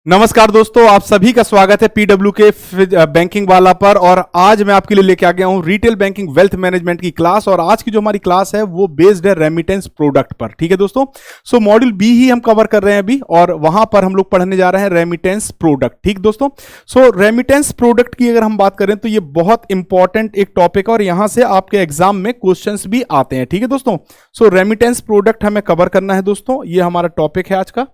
नमस्कार दोस्तों, आप सभी का स्वागत है पीडब्ल्यू के बैंकिंग वाला पर। और आज मैं आपके लिए लेके आ गया हूं रिटेल बैंकिंग वेल्थ मैनेजमेंट की क्लास। और आज की जो हमारी क्लास है वो बेस्ड है रेमिटेंस प्रोडक्ट पर। ठीक है दोस्तों, सो मॉड्यूल बी ही हम कवर कर रहे हैं अभी, और वहां पर हम लोग पढ़ने जा रहे हैं रेमिटेंस प्रोडक्ट। ठीक दोस्तों, सो रेमिटेंस प्रोडक्ट की अगर हम बात करें तो ये बहुत इंपॉर्टेंट एक टॉपिक है और यहां से आपके एग्जाम में क्वेश्चन भी आते हैं। ठीक है दोस्तों, सो रेमिटेंस प्रोडक्ट हमें कवर करना है दोस्तों, ये हमारा टॉपिक है आज का।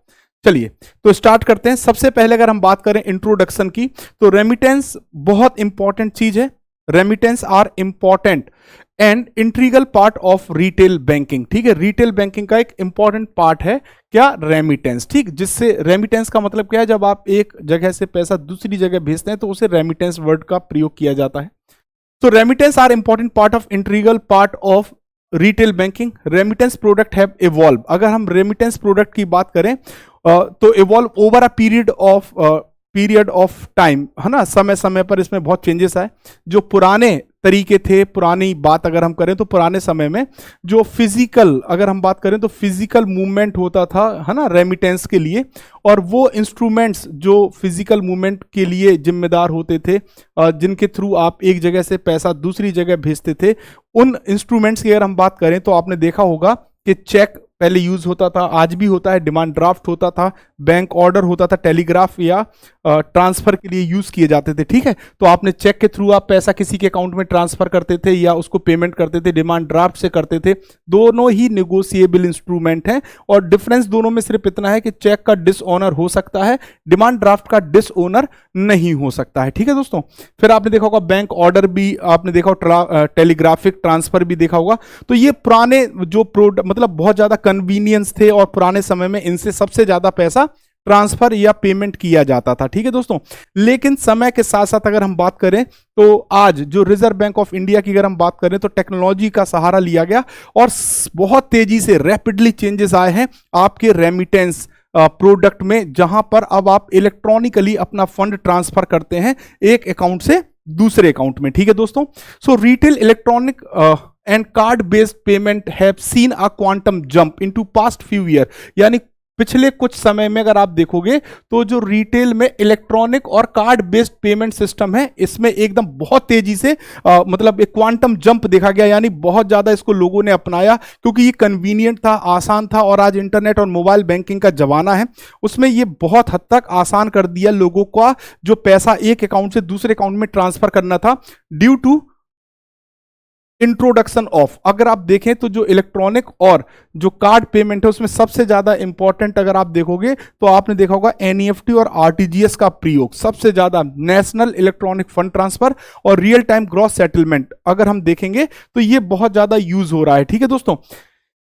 चलिए तो स्टार्ट करते हैं। सबसे पहले अगर हम बात करें इंट्रोडक्शन की, तो रेमिटेंस बहुत इंपॉर्टेंट चीज है। Remittance are important and integral part of retail banking. ठीक है, रिटेल बैंकिंग का एक इंपॉर्टेंट पार्ट है क्या, रेमिटेंस। ठीक, जिससे रेमिटेंस का मतलब क्या है, जब आप एक जगह से पैसा दूसरी जगह भेजते हैं तो उसे रेमिटेंस वर्ड का प्रयोग किया जाता है। तो remittance are important part of integral part of retail banking. Remittance product have evolve. अगर हम रेमिटेंस प्रोडक्ट की बात करें तो evolve over a period of time, है ना। समय समय पर इसमें बहुत चेंजेस आए। जो पुराने तरीके थे, पुरानी बात अगर हम करें तो पुराने समय में जो फिजिकल, अगर हम बात करें तो फिजिकल मूवमेंट होता था, है ना, रेमिटेंस के लिए। और वो इंस्ट्रूमेंट्स जो फिजिकल मूवमेंट के लिए जिम्मेदार होते थे, जिनके थ्रू आप एक जगह से पैसा दूसरी जगह भेजते थे, उन इंस्ट्रूमेंट्स की अगर हम बात करें तो आपने देखा होगा कि चेक पहले यूज होता था, आज भी होता है, डिमांड ड्राफ्ट होता था, बैंक ऑर्डर होता था, टेलीग्राफ या ट्रांसफर के लिए यूज किए जाते थे। ठीक है, तो आपने चेक के थ्रू आप पैसा किसी के अकाउंट में ट्रांसफर करते थे या उसको पेमेंट करते थे, डिमांड ड्राफ्ट से करते थे। दोनों ही नेगोशिएबल इंस्ट्रूमेंट हैं और डिफरेंस दोनों में सिर्फ इतना है कि चेक का डिसओनर हो सकता है, डिमांड ड्राफ्ट का डिसओनर नहीं हो सकता है। ठीक है दोस्तों, फिर आपने देखा होगा बैंक ऑर्डर भी आपने देखा होगा, टेलीग्राफिक ट्रांसफर भी देखा होगा। तो ये पुराने जो प्रोडक्ट मतलब बहुत ज्यादा कन्वीनियंस थे और पुराने समय में इनसे सबसे ज्यादा पैसा ट्रांसफर या पेमेंट किया जाता था। ठीक है दोस्तों, लेकिन समय के साथ साथ अगर हम बात करें तो आज जो रिजर्व बैंक ऑफ इंडिया की अगर हम बात करें तो टेक्नोलॉजी का सहारा लिया गया और बहुत तेजी से रैपिडली चेंजेस आए हैं आपके रेमिटेंस प्रोडक्ट में, जहां पर अब आप इलेक्ट्रॉनिकली अपना फंड ट्रांसफर करते हैं एक अकाउंट से दूसरे अकाउंट में। ठीक है दोस्तों, so retail electronic and card based payment have seen a quantum jump into past few year. यानी पिछले कुछ समय में अगर आप देखोगे तो जो रिटेल में इलेक्ट्रॉनिक और कार्ड बेस्ड पेमेंट सिस्टम है, इसमें एकदम बहुत तेजी से मतलब एक क्वांटम जंप देखा गया। यानी बहुत ज्यादा इसको लोगों ने अपनाया क्योंकि ये कन्वीनियंट था, आसान था, और आज इंटरनेट और मोबाइल बैंकिंग का जमाना है, उसमें ये बहुत हद तक आसान कर दिया लोगों का जो पैसा एक अकाउंट से दूसरे अकाउंट में ट्रांसफर करना था, ड्यू टू इंट्रोडक्शन ऑफ। अगर आप देखें तो जो इलेक्ट्रॉनिक और जो कार्ड पेमेंट है उसमें सबसे ज्यादा इंपॉर्टेंट अगर आप देखोगे तो आपने देखा होगा एनईएफटी और आरटीजीएस का प्रयोग सबसे ज्यादा, नेशनल इलेक्ट्रॉनिक फंड ट्रांसफर और रियल टाइम ग्रॉस सेटलमेंट अगर हम देखेंगे तो ये बहुत ज्यादा यूज हो रहा है। ठीक है दोस्तों,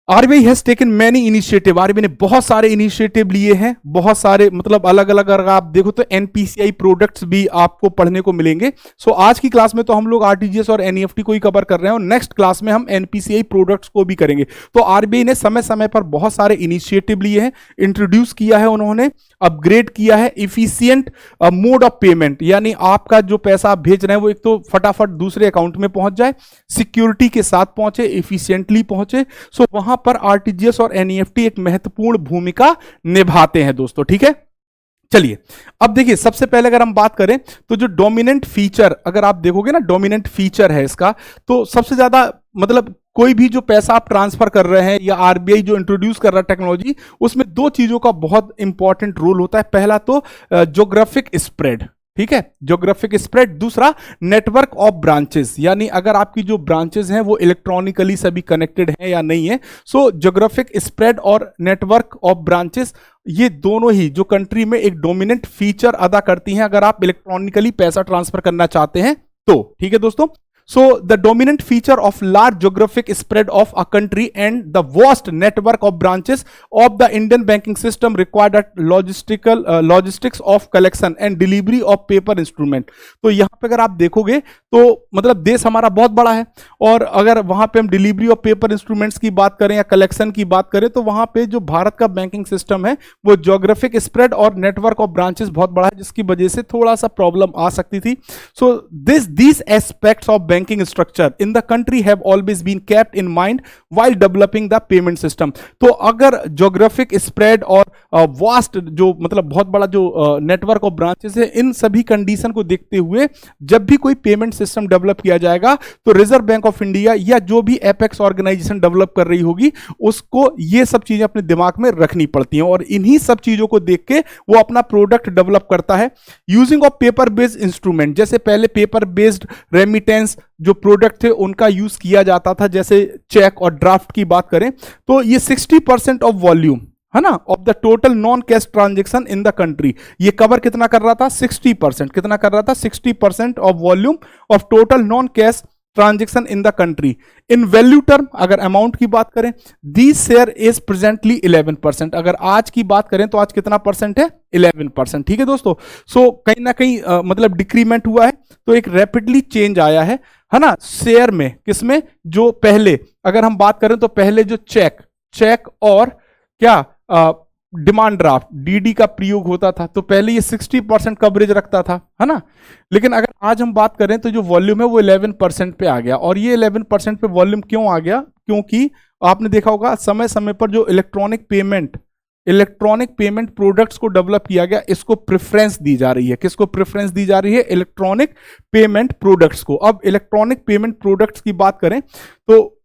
RBI has taken many initiative. RBI ने बहुत सारे इनिशिएटिव लिए हैं, बहुत सारे मतलब अलग अलग। अगर आप देखो तो एनपीसीआई प्रोडक्ट्स भी आपको पढ़ने को मिलेंगे। सो आज की क्लास में तो हम लोग आरटीजीएस और एनईएफटी को ही कवर कर रहे हैं और नेक्स्ट क्लास में हम एनपीसीआई प्रोडक्ट्स को भी करेंगे। तो आरबीआई ने समय समय पर बहुत सारे इनिशिएटिव लिए हैं, इंट्रोड्यूस किया है उन्होंने, अपग्रेड किया है इफिशियंट मोड ऑफ पेमेंट। यानी आपका जो पैसा आप भेज रहे हैं वो एक तो फटाफट दूसरे अकाउंट में पहुंच जाए, सिक्योरिटी के साथ पहुंचे, इफिशियंटली पहुंचे। सो वहां पर आरटीजीएस और एनईएफटी एक महत्वपूर्ण भूमिका निभाते हैं दोस्तों। ठीक है, चलिए अब देखिए, सबसे पहले अगर हम बात करें तो जो डोमिनेंट फीचर अगर आप देखोगे ना, डोमिनेंट फीचर है इसका, तो सबसे ज्यादा मतलब कोई भी जो पैसा आप ट्रांसफर कर रहे हैं या आरबीआई जो इंट्रोड्यूस कर रहा है टेक्नोलॉजी, उसमें दो चीजों का बहुत इंपॉर्टेंट रोल होता है। पहला तो ज्योग्राफिक स्प्रेड, ठीक है, ज्योग्राफिक स्प्रेड। दूसरा नेटवर्क ऑफ ब्रांचेस, यानी अगर आपकी जो ब्रांचेस हैं वो इलेक्ट्रॉनिकली सभी कनेक्टेड हैं या नहीं है। सो ज्योग्राफिक स्प्रेड और नेटवर्क ऑफ ब्रांचेस, ये दोनों ही जो कंट्री में एक डोमिनेंट फीचर अदा करती हैं अगर आप इलेक्ट्रॉनिकली पैसा ट्रांसफर करना चाहते हैं तो। ठीक है दोस्तों, so the dominant feature of large geographic spread of a country and the vast network of branches of the Indian banking system required at logistics of collection and delivery of paper instrument। तो यहाँ पे अगर आप देखोगे तो मतलब देश हमारा बहुत बड़ा है और अगर वहां पे हम डिलीवरी ऑफ पेपर इंस्ट्रूमेंट्स की बात करें या कलेक्शन की बात करें तो वहां पे जो भारत का बैंकिंग सिस्टम है वो ज्योग्राफिक स्प्रेड और नेटवर्क ऑफ ब्रांचेस बहुत बड़ा है, जिसकी वजह से थोड़ा सा प्रॉब्लम आ सकती थी। So this aspects of banking structure in the country have always been kept in mind while developing the payment system। तो अगर geographic spread और vast जो मतलब बहुत बड़ा जो नेटवर्क ऑफ ब्रांचेस है, इन सभी कंडीशन को देखते हुए जब भी कोई पेमेंट सिस्टम डेवलप किया जाएगा तो रिजर्व बैंक ऑफ इंडिया या जो भी एपेक्स ऑर्गेनाइजेशन डेवलप कर रही होगी उसको ये सब चीजें अपने दिमाग में रखनी पड़ती हैं, और इन्हीं सब चीजों को देख के वो अपना प्रोडक्ट डेवलप करता है। Using of paper based instrument, जैसे पहले पेपर बेस्ड रेमिटेंस जो प्रोडक्ट थे उनका यूज किया जाता था, जैसे चेक और ड्राफ्ट की बात करें तो ये 60% ऑफ वॉल्यूम है ना of the total non cash transaction in the country, ये कवर कितना कर रहा था 60%, कितना कर रहा था 60% of volume of total non cash transaction in the country. In value term अगर अमाउंट की बात करें, दिस शेयर इज प्रेजेंटली 11%, अगर आज की बात करें तो आज कितना परसेंट है 11%। ठीक है दोस्तों, सो कहीं ना कहीं मतलब डिक्रीमेंट हुआ है, तो एक रैपिडली चेंज आया है ना शेयर में, किसमें, जो पहले अगर हम बात करें तो पहले जो चेक और क्या डिमांड ड्राफ्ट डीडी का प्रयोग होता था, तो पहले ये 60% कवरेज रखता था, है ना, लेकिन अगर आज हम बात करें तो जो वॉल्यूम है वो 11% पे आ गया। और ये 11% पे वॉल्यूम क्यों आ गया, क्योंकि आपने देखा होगा समय समय पर जो इलेक्ट्रॉनिक पेमेंट प्रोडक्ट्स को डेवलप किया गया, इसको प्रेफरेंस दी जा रही है। किसको प्रेफरेंस दी जा रही है, इलेक्ट्रॉनिक पेमेंट प्रोडक्ट्स को। अब इलेक्ट्रॉनिक पेमेंट प्रोडक्ट्स की बात करें तो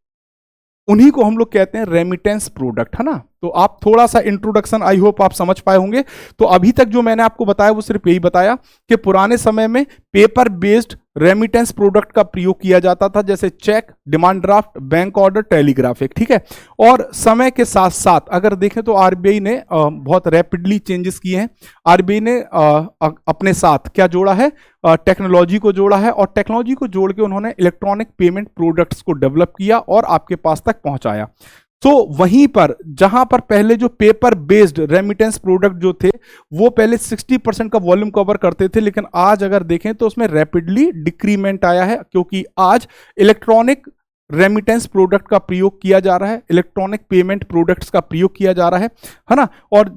उन्हीं को हम लोग कहते हैं रेमिटेंस प्रोडक्ट, है ना। तो आप थोड़ा सा इंट्रोडक्शन आई होप आप समझ पाए होंगे। तो अभी तक जो मैंने आपको बताया वो सिर्फ यही बताया कि पुराने समय में पेपर बेस्ड रेमिटेंस प्रोडक्ट का प्रयोग किया जाता था, जैसे cheque, demand draft, bank order, telegraphic. ठीक है, और समय के साथ साथ अगर देखें तो आरबीआई ने बहुत रैपिडली चेंजेस किए हैं। आरबीआई ने अपने साथ क्या जोड़ा है, टेक्नोलॉजी को जोड़ा है, और टेक्नोलॉजी को जोड़ के उन्होंने इलेक्ट्रॉनिक पेमेंट प्रोडक्ट्स को डेवलप किया और आपके पास तक पहुंचाया। तो वहीं पर जहां पर पहले जो पेपर बेस्ड रेमिटेंस प्रोडक्ट जो थे वो पहले 60% का वॉल्यूम कवर करते थे, लेकिन आज अगर देखें तो उसमें रैपिडली डिक्रीमेंट आया है, क्योंकि आज इलेक्ट्रॉनिक रेमिटेंस प्रोडक्ट का प्रयोग किया जा रहा है, इलेक्ट्रॉनिक पेमेंट प्रोडक्ट्स का प्रयोग किया जा रहा है ना। और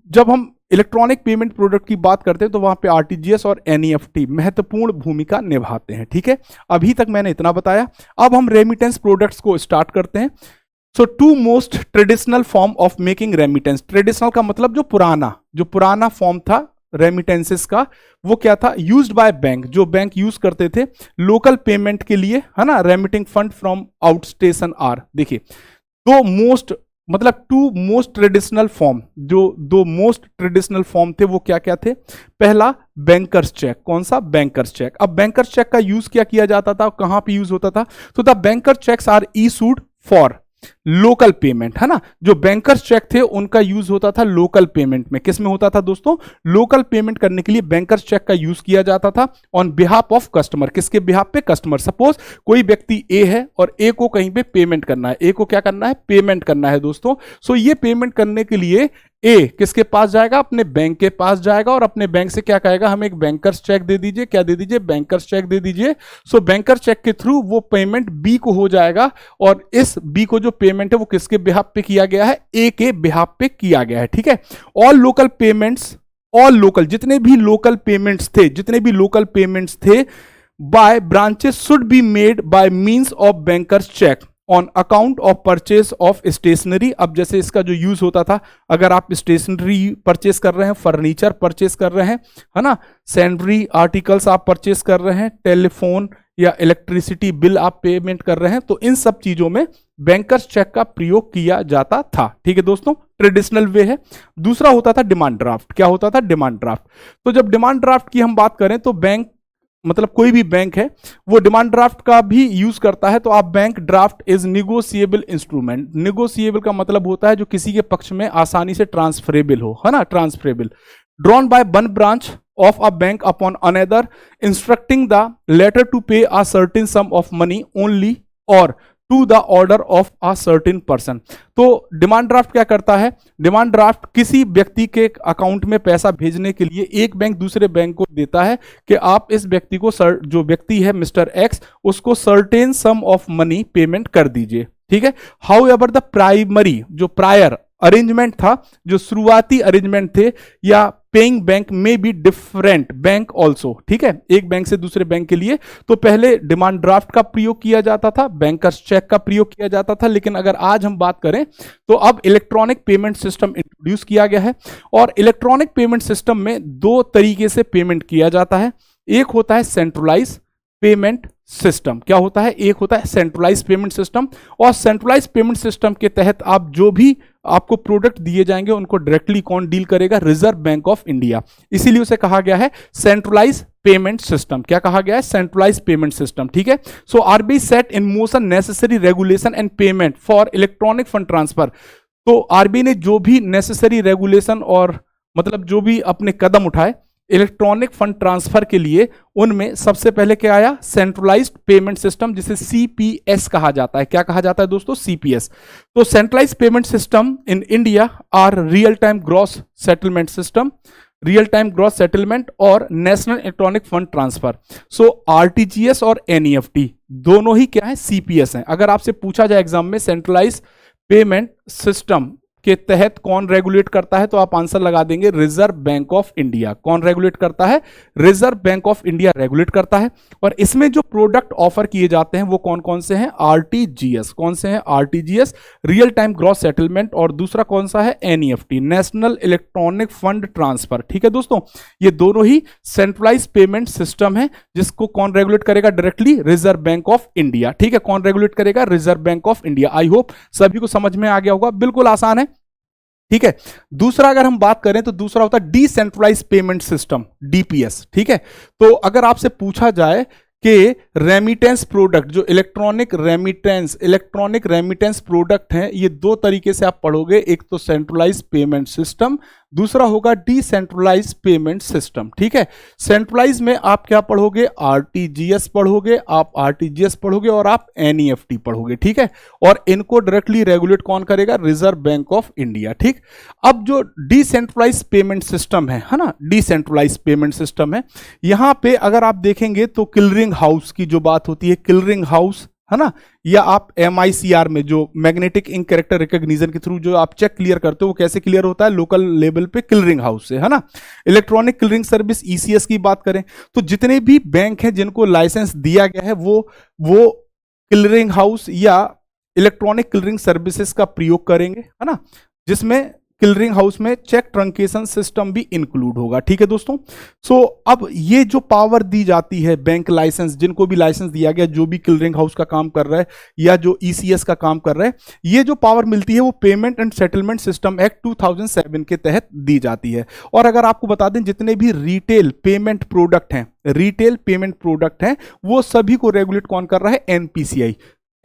जब हम इलेक्ट्रॉनिक पेमेंट प्रोडक्ट की बात करते हैं तो वहां पे आरटीजीएस और एनईएफटी महत्वपूर्ण भूमिका निभाते हैं। ठीक है, अभी तक मैंने इतना बताया, अब हम रेमिटेंस प्रोडक्ट्स को स्टार्ट करते हैं। So to most traditional form of making remittance, traditional का मतलब जो पुराना फॉर्म था रेमिटेंसेस का, वो क्या था, यूज्ड बाय बैंक, जो बैंक यूज करते थे लोकल पेमेंट के लिए, है ना, remitting fund from outstation are. देखिए टू मोस्ट ट्रेडिशनल फॉर्म, जो दो मोस्ट ट्रेडिशनल फॉर्म थे वो क्या क्या थे। पहला बैंकर्स चेक, कौन सा, बैंकर्स चेक। अब बैंकर्स चेक का यूज क्या किया जाता था, कहां पे यूज होता था, तो the banker cheques are issued for local payment, है ना। जो बैंकर्स चेक थे उनका यूज होता था लोकल पेमेंट में। किस में होता था दोस्तों, लोकल पेमेंट करने के लिए बैंकर्स चेक का यूज किया जाता था ऑन बिहाफ ऑफ कस्टमर। किसके बिहाफ पे, कस्टमर। सपोज कोई व्यक्ति ए है और ए को कहीं पे पेमेंट करना है, ए को क्या करना है, पेमेंट करना है दोस्तों। सो ये पेमेंट करने के लिए ए किसके पास जाएगा, अपने बैंक के पास जाएगा और अपने बैंक से क्या कहेगा, हमें एक बैंकर्स चेक दे दीजिए, क्या दे दीजिए, बैंकर्स चेक दे दीजिए। सो बैंकर चेक के थ्रू वो पेमेंट बी को हो जाएगा, और इस बी को जो पेमेंट है वो किसके बिहाफ पे किया गया है, ए के बिहाफ पे किया गया है। ठीक है, ऑल लोकल पेमेंट्स, जितने भी लोकल पेमेंट्स थे by branches should be made by means of bankers cheque on account of purchase of stationery. अब जैसे इसका जो यूज होता था, अगर आप स्टेशनरी परचेस कर रहे हैं, फर्नीचर परचेस कर रहे हैं, है ना, सैनिटरी आर्टिकल्स आप परचेस कर रहे हैं, टेलीफोन या इलेक्ट्रिसिटी बिल आप पेमेंट कर रहे हैं, तो इन सब चीजों में बैंकर्स चेक का प्रयोग किया जाता था। ठीक है दोस्तों, ट्रेडिशनल वे है। दूसरा होता था डिमांड ड्राफ्ट। क्या होता था, डिमांड ड्राफ्ट। तो जब डिमांड ड्राफ्ट की हम बात करें तो बैंक मतलब कोई भी बैंक है वो डिमांड ड्राफ्ट का भी यूज करता है। तो आप bank draft is negotiable instrument. Negotiable का मतलब होता है जो किसी के पक्ष में आसानी से ट्रांसफरेबल हो, है ना, transferable. Drawn by one branch of a bank upon another instructing the latter to pay a certain sum of money only और to the order of a certain person. तो डिमांड ड्राफ्ट क्या करता है, demand draft किसी व्यक्ति के account में पैसा भेजने के लिए एक बैंक दूसरे बैंक को देता है कि आप इस व्यक्ति को, जो व्यक्ति है मिस्टर एक्स, उसको certain sum of money payment कर दीजिए। ठीक है, हाउ एवर द प्राइमरी, जो प्रायर अरेंजमेंट था, जो शुरुआती अरेंजमेंट थे या पेइंग बैंक में बी डिफरेंट बैंक ऑल्सो, ठीक है, एक बैंक से दूसरे बैंक के लिए। तो पहले डिमांड ड्राफ्ट का प्रयोग किया जाता था, बैंकर्स चेक का प्रयोग किया जाता था, लेकिन अगर आज हम बात करें तो अब इलेक्ट्रॉनिक पेमेंट सिस्टम इंट्रोड्यूस किया गया है। और इलेक्ट्रॉनिक पेमेंट सिस्टम में दो तरीके से पेमेंट किया जाता है। एक होता है सेंट्रलाइज पेमेंट सिस्टम। क्या होता है? एक होता है सेंट्रलाइज पेमेंट सिस्टम, और सेंट्रलाइज पेमेंट सिस्टम के तहत आप जो भी आपको प्रोडक्ट दिए जाएंगे उनको डायरेक्टली कौन डील करेगा? Reserve bank of India. इसीलिए उसे कहा गया है सेंट्रलाइज पेमेंट सिस्टम। क्या कहा गया है? सेंट्रलाइज पेमेंट सिस्टम, ठीक है। So RBI set in motion necessary regulation and payment for electronic fund transfer. तो आरबीआई ने जो भी नेसेसरी रेगुलेशन और मतलब जो भी अपने कदम उठाए इलेक्ट्रॉनिक फंड ट्रांसफर के लिए, उनमें सबसे पहले क्या आया? सेंट्रलाइज्ड पेमेंट सिस्टम, जिसे सीपीएस कहा जाता है। क्या कहा जाता है दोस्तों? सीपीएस। तो centralised payment system in India are real time gross settlement system, real time gross settlement और national electronic fund transfer. So RTGS और एनईएफटी दोनों ही क्या है? सीपीएस हैं। अगर आपसे पूछा जाए एग्जाम में सेंट्रलाइज्ड पेमेंट सिस्टम के तहत कौन रेगुलेट करता है, तो आप आंसर लगा देंगे रिजर्व बैंक ऑफ इंडिया। कौन रेगुलेट करता है? Reserve bank of India regulate करता है। और इसमें जो प्रोडक्ट ऑफर किए जाते हैं वो कौन कौन से हैं? आरटीजीएस। कौन से हैं? RTGS, real time gross settlement, और दूसरा कौन सा है? NEFT, national electronic fund transfer. ठीक है दोस्तों, ये दोनों ही सेंट्रलाइज पेमेंट सिस्टम है, जिसको कौन रेगुलेट करेगा? Directly reserve bank of India. ठीक है, कौन रेगुलेट करेगा? Reserve bank of India. I hope सभी को समझ में आ गया होगा, बिल्कुल आसान है। ठीक है, दूसरा अगर हम बात करें तो दूसरा होता है डिसेंट्रलाइज पेमेंट सिस्टम, डीपीएस। ठीक है, तो अगर आपसे पूछा जाए कि रेमिटेंस प्रोडक्ट, जो इलेक्ट्रॉनिक रेमिटेंस प्रोडक्ट हैं, ये दो तरीके से आप पढ़ोगे। एक तो सेंट्रलाइज पेमेंट सिस्टम, दूसरा होगा डिसेंट्रलाइज पेमेंट सिस्टम। ठीक है, सेंट्रलाइज में आप क्या पढ़ोगे? आरटीजीएस पढ़ोगे, आप आरटीजीएस पढ़ोगे और आप एनईएफटी पढ़ोगे। ठीक है, और इनको डायरेक्टली रेगुलेट कौन करेगा? Reserve bank of India. ठीक, अब जो डिसेंट्रलाइज पेमेंट सिस्टम है ना, डिसेंट्रलाइज पेमेंट सिस्टम है, यहां पे अगर आप देखेंगे तो क्लियरिंग हाउस की जो बात होती है, क्लियरिंग हाउस है ना, या आप एमआईसीआर में जो मैग्नेटिक इंक कैरेक्टर रिकॉग्निशन के थ्रू जो आप चेक क्लियर करते हो, वो कैसे क्लियर होता है? लोकल लेवल पे क्लियरिंग हाउस से, है ना। इलेक्ट्रॉनिक क्लियरिंग सर्विस ईसीएस की बात करें तो जितने भी बैंक हैं जिनको लाइसेंस दिया गया है वो क्लियरिंग हाउस या इलेक्ट्रॉनिक क्लियरिंग सर्विसेज का प्रयोग करेंगे, है ना, जिसमें क्लियरिंग हाउस में चेक ट्रंकेशन सिस्टम भी इंक्लूड होगा। ठीक है दोस्तों, सो अब ये जो पावर दी जाती है बैंक लाइसेंस, जिनको भी लाइसेंस दिया गया, जो भी क्लियरिंग हाउस का काम कर रहा है या जो ईसीएस का काम कर रहा है, ये जो पावर मिलती है वो payment and settlement system act 2007 के तहत दी जाती है। और अगर आपको बता दें, जितने भी रिटेल पेमेंट प्रोडक्ट हैं, वो सभी को रेगुलेट कौन कर रहा है? एनपीसीआई।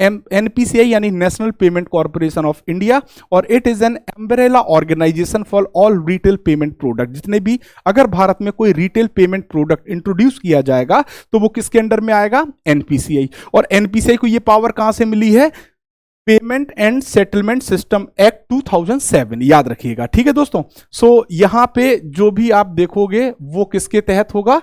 एनपीसीआई यानी National Payment Corporation of India, और it is an umbrella organisation for all retail payment product. जितने भी अगर भारत में कोई रिटेल पेमेंट प्रोडक्ट इंट्रोड्यूस किया जाएगा तो वो किसके अंडर में आएगा? एनपीसीआई। और एनपीसीआई को ये पावर कहां से मिली है? Payment and settlement system act 2007, याद रखिएगा। ठीक है दोस्तों, सो यहां पे जो भी आप देखोगे वो किसके तहत होगा?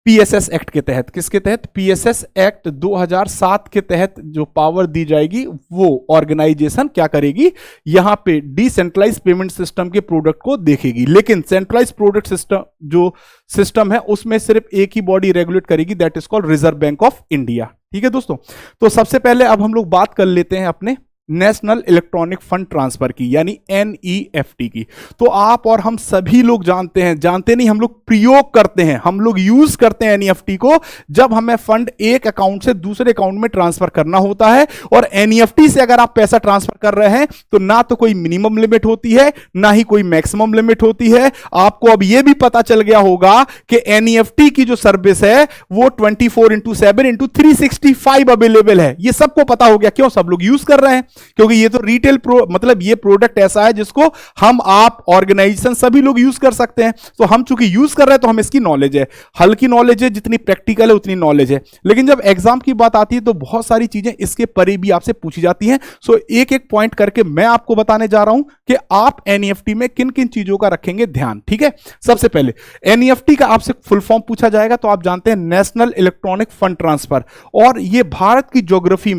पीएसएस एक्ट के तहत। किसके तहत? पीएसएस एक्ट 2007 के तहत जो पावर दी जाएगी वो ऑर्गेनाइजेशन क्या करेगी? यहां पे डिसेंट्रलाइज पेमेंट सिस्टम के प्रोडक्ट को देखेगी। लेकिन सेंट्रलाइज प्रोडक्ट सिस्टम जो सिस्टम है उसमें सिर्फ एक ही बॉडी रेगुलेट करेगी, that is called reserve bank of India. ठीक है दोस्तों, तो सबसे पहले अब हम लोग बात कर लेते हैं अपने नेशनल इलेक्ट्रॉनिक फंड ट्रांसफर की, यानी एनईएफटी की। तो आप और हम सभी लोग जानते नहीं, हम लोग प्रयोग करते हैं, हम लोग यूज करते हैं एनईएफटी को जब हमें फंड एक अकाउंट से दूसरे अकाउंट में ट्रांसफर करना होता है। और एनईएफटी से अगर आप पैसा ट्रांसफर कर रहे हैं तो ना तो कोई मिनिमम लिमिट होती है, ना ही कोई मैक्सिमम लिमिट होती है। आपको अब यह भी पता चल गया होगा कि एनईएफटी की जो सर्विस है वो 24/7/365 अवेलेबल है। यह सबको पता हो गया, क्यों? सब लोग यूज कर रहे हैं, क्योंकि ये तो रिटेल मतलब ये प्रोडक्ट ऐसा है जिसको हम आप ऑर्गेनाइजेशन सभी लोग यूज कर सकते हैं। तो हम चूंकि यूज कर रहे हैं तो हम इसकी नॉलेज है, हल्की नॉलेज है, जितनी प्रैक्टिकल है उतनी नॉलेज है। लेकिन जब एग्जाम की बात आती है तो बहुत सारी चीजें इसके परे भी आपसे पूछी जाती हैं। सो एक एक पॉइंट करके मैं आपको बताने जा रहा हूं कि आप एनईएफटी में किन किन चीजों का रखेंगे ध्यान। ठीक है, सबसे पहले एनईएफटी का आपसे फुल फॉर्म पूछा जाएगा तो आप जानते हैं नेशनल इलेक्ट्रॉनिक फंड ट्रांसफर। और ये भारत की ज्योग्राफी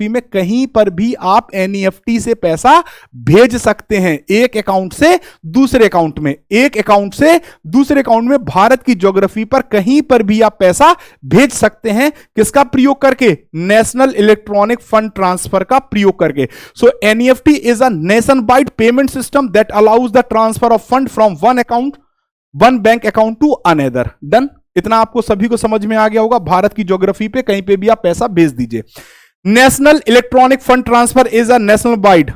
में कहीं पर भी आप एनईएफटी से पैसा भेज सकते हैं, एक अकाउंट से दूसरे अकाउंट में, एक अकाउंट से दूसरे अकाउंट में भारत की ज्योग्राफी पर कहीं पर भी आप पैसा भेज सकते हैं। किसका प्रयोग करके? नेशनल इलेक्ट्रॉनिक फंड ट्रांसफर का प्रयोग करके। So NEFT is a nationwide payment system that allows the transfer of fund from one bank account to another. Done. इतना आपको सभी को समझ में आ गया होगा। भारत की ज्योग्राफी पे कहीं पे भी आप पैसा भेज दीजिए। National electronic fund transfer is a national wide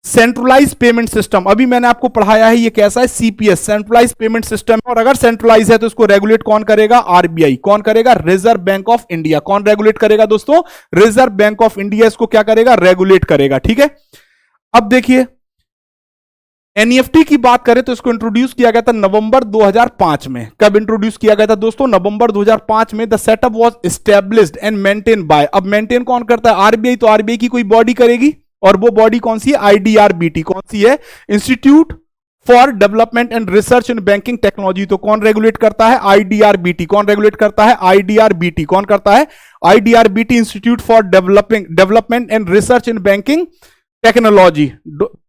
centralise payment system. अभी मैंने आपको पढ़ाया है ये कैसा है, सीपीएस, सेंट्रलाइज पेमेंट सिस्टम। और अगर सेंट्रलाइज है तो इसको रेगुलेट कौन करेगा? आरबीआई। कौन करेगा? Reserve bank of India. कौन रेगुलेट करेगा दोस्तों? रिजर्व बैंक ऑफ इंडिया इसको क्या करेगा? रेगुलेट करेगा। ठीक है। अब देखिए एनईएफटी की बात करें तो इसको इंट्रोड्यूस किया गया था नवंबर 2005 में। कब इंट्रोड्यूस किया गया था दोस्तों? नवंबर 2005 में। The setup was established and maintain by. अब मेंटेन कौन करता है? आरबीआई। तो आरबीआई की कोई बॉडी करेगी, और वो बॉडी कौन सी है? आईडीआरबीटी। कौन सी है? Institute for Development and Research in Banking technology. तो कौन रेगुलेट करता है? आईडीआरबीटी। कौन रेगुलेट करता है? आईडीआरबीटी। कौन करता है? IDRBT, Institute for Development and Research in Banking Technology.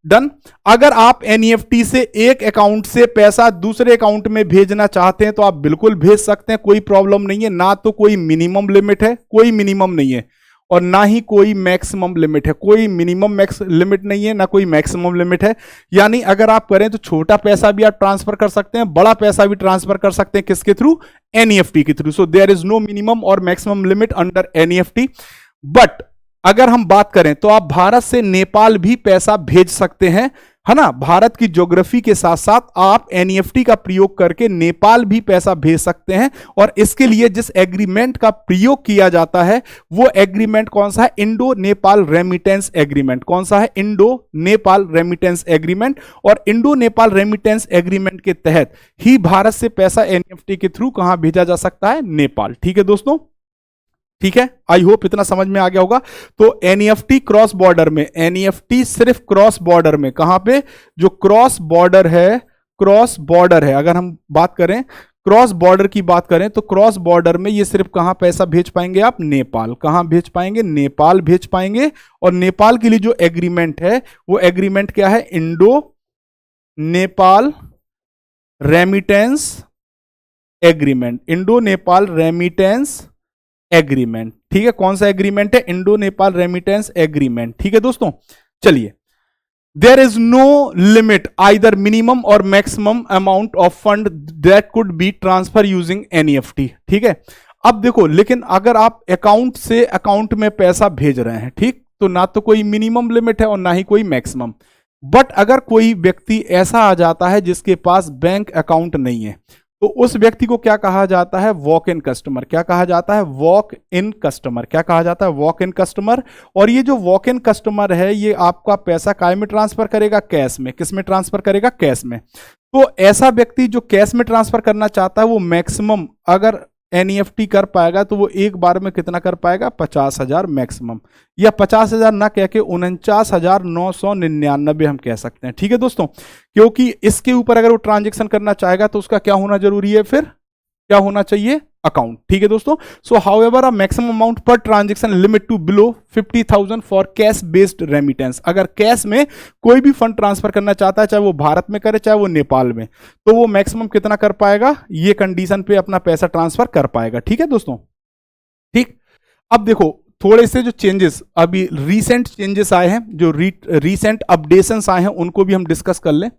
Done. अगर आप एनईएफटी से एक अकाउंट से पैसा दूसरे अकाउंट में भेजना चाहते हैं तो आप बिल्कुल भेज सकते हैं, कोई प्रॉब्लम नहीं है। ना तो कोई मिनिमम लिमिट है, कोई मिनिमम नहीं है, और ना ही कोई मैक्सिमम लिमिट है। कोई मिनिमम मैक्स लिमिट नहीं है, ना कोई मैक्सिमम लिमिट है। यानी अगर आप करें तो छोटा पैसा भी आप ट्रांसफर कर सकते हैं, बड़ा पैसा भी ट्रांसफर कर सकते हैं। किसके थ्रू? एनईएफटी के through. So there is no minimum और maximum limit under NEFT. But अगर हम बात करें तो आप भारत से नेपाल भी पैसा भेज सकते हैं, है ना। भारत की ज्योग्राफी के साथ साथ आप एनईएफटी का प्रयोग करके नेपाल भी पैसा भेज सकते हैं। और इसके लिए जिस एग्रीमेंट का प्रयोग किया जाता है वो एग्रीमेंट कौन सा है? Indo Nepal remittance agreement. कौन सा है? Indo Nepal remittance agreement. और इंडो नेपाल रेमिटेंस एग्रीमेंट के तहत ही भारत से पैसा एनईएफटी के थ्रू कहां भेजा जा सकता है? नेपाल। ठीक है दोस्तों, ठीक है। आई होप इतना समझ में आ गया होगा। तो एनईएफटी क्रॉस बॉर्डर में, एनईएफटी सिर्फ क्रॉस बॉर्डर में, कहां पे? जो क्रॉस बॉर्डर है, क्रॉस बॉर्डर है। अगर हम बात करें क्रॉस बॉर्डर की बात करें तो क्रॉस बॉर्डर में ये सिर्फ कहां पैसा भेज पाएंगे आप? नेपाल। कहां भेज पाएंगे? नेपाल भेज पाएंगे। और नेपाल के लिए जो एग्रीमेंट है वो एग्रीमेंट क्या है? Indo Nepal remittance agreement. Indo Nepal remittance agreement. ठीक है। कौन सा एग्रीमेंट है? Indo Nepal remittance agreement. ठीक है दोस्तों, चलिए। There is no limit either minimum और maximum amount of fund that could be transfer using NEFT. ठीक है। अब देखो, लेकिन अगर आप अकाउंट से अकाउंट में पैसा भेज रहे हैं, ठीक, तो ना तो कोई मिनिमम लिमिट है और ना ही कोई मैक्सिमम। बट अगर कोई व्यक्ति ऐसा आ जाता है जिसके पास बैंक अकाउंट नहीं है तो उस व्यक्ति को क्या कहा जाता है? Walk in customer. क्या कहा जाता है? Walk in customer. क्या कहा जाता है? Walk in customer. और ये जो वॉक इन कस्टमर है ये आपका पैसा काय में ट्रांसफर करेगा? कैश में। किस में ट्रांसफर करेगा? कैश में। तो ऐसा व्यक्ति जो कैश में ट्रांसफर करना चाहता है वो मैक्सिमम अगर एनईएफटी कर पाएगा तो वो एक बार में कितना कर पाएगा? 50,000 मैक्सिमम, या 50,000 ना कह के 49,999 हम कह सकते हैं। ठीक है दोस्तों, क्योंकि इसके ऊपर अगर वो ट्रांजेक्शन करना चाहेगा तो उसका क्या होना जरूरी है? फिर क्या होना चाहिए? अकाउंट। ठीक है दोस्तों। So however a maximum amount per transaction limit to below 50,000 for cash based remittance. अगर कैश में कोई भी फंड ट्रांसफर करना चाहता है, चाहे वो भारत में करे चाहे वो नेपाल में, तो वो मैक्सिमम कितना कर पाएगा? ये कंडीशन पे अपना पैसा ट्रांसफर कर पाएगा। ठीक है दोस्तों, ठीक। अब देखो थोड़े से जो चेंजेस अभी रीसेंट चेंजेस आए हैं, जो रीसेंट अपडेशंस आए हैं उनको भी हम डिस्कस कर लें।